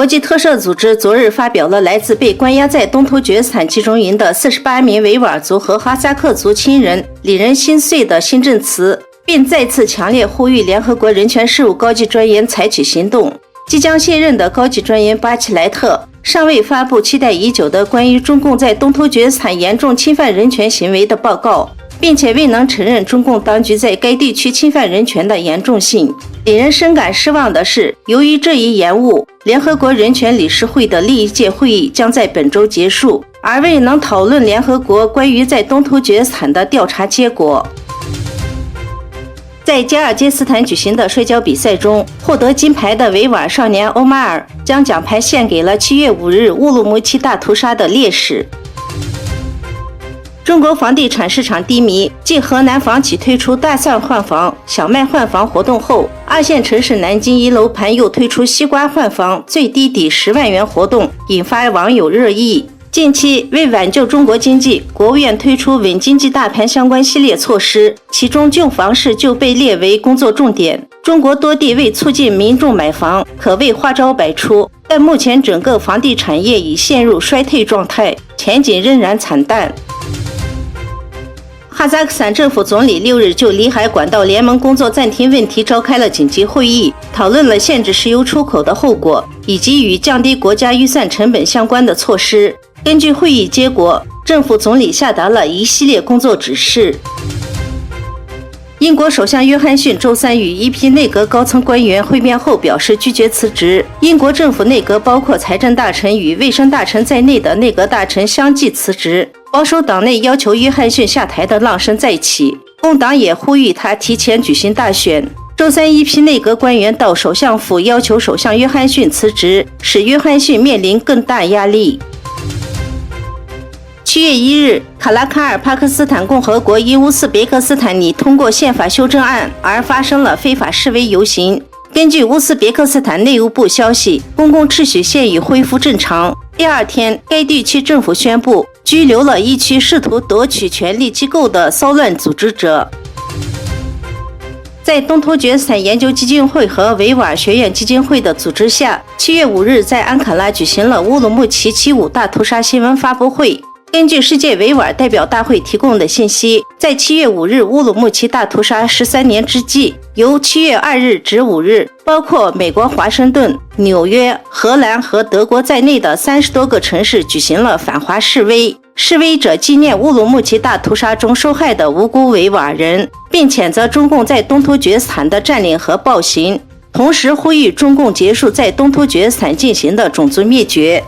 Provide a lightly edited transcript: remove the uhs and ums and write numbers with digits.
国际特赦组织昨日发表了来自被关押在东突厥斯坦集中营的48名维吾尔族和哈萨克族亲人令人心碎的新证词，并再次强烈呼吁联合国人权事务高级专员采取行动。即将卸任的高级专员巴奇莱特尚未发布期待已久的关于中共在东突厥斯坦严重侵犯人权行为的报告，并且未能承认中共当局在该地区侵犯人权的严重性。令人深感失望的是，由于这一延误，联合国人权理事会的历一届会议将在本周结束，而未能讨论联合国关于在东突厥斯坦的调查结果。在加尔基斯坦举行的摔跤比赛中，获得金牌的维吾尔少年欧马尔将奖牌献给了7月5日乌鲁木齐大屠杀的烈士。中国房地产市场低迷，继河南房企推出大蒜换房、小麦换房活动后，二线城市南京一楼盘又推出西瓜换房最低抵10万元活动，引发网友热议。近期为挽救中国经济，国务院推出稳经济大盘相关系列措施，其中救房市就被列为工作重点。中国多地为促进民众买房，可谓花招百出，但目前整个房地产业已陷入衰退状态，前景仍然惨淡。哈萨克斯坦政府总理6日就里海管道联盟工作暂停问题召开了紧急会议，讨论了限制石油出口的后果，以及与降低国家预算成本相关的措施。根据会议结果，政府总理下达了一系列工作指示。英国首相约翰逊周三与一批内阁高层官员会面后表示拒绝辞职。英国政府内阁包括财政大臣与卫生大臣在内的内阁大臣相继辞职。保守党内要求约翰逊下台的浪声再起，工党也呼吁他提前举行大选。周三，一批内阁官员到首相府要求首相约翰逊辞职，使约翰逊面临更大压力。7月1日，卡拉卡尔帕克斯坦共和国因乌兹别克斯坦拟通过宪法修正案而发生了非法示威游行。根据乌兹别克斯坦内务部消息，公共秩序现已恢复正常。第二天，该地区政府宣布拘留了一区试图夺取权力机构的骚乱组织者。在东突厥斯坦研究基金会和维吾尔学院基金会的组织下，7月5日在安卡拉举行了乌鲁木齐75大屠杀新闻发布会。根据世界维吾尔代表大会提供的信息，在7月5日乌鲁木齐大屠杀13年之际，由7月2日至5日，包括美国华盛顿、纽约、荷兰和德国在内的30多个城市举行了反华示威。示威者纪念乌鲁木齐大屠杀中受害的无辜维吾尔人，并谴责中共在东突厥斯坦的占领和暴行，同时呼吁中共结束在东突厥斯坦进行的种族灭绝。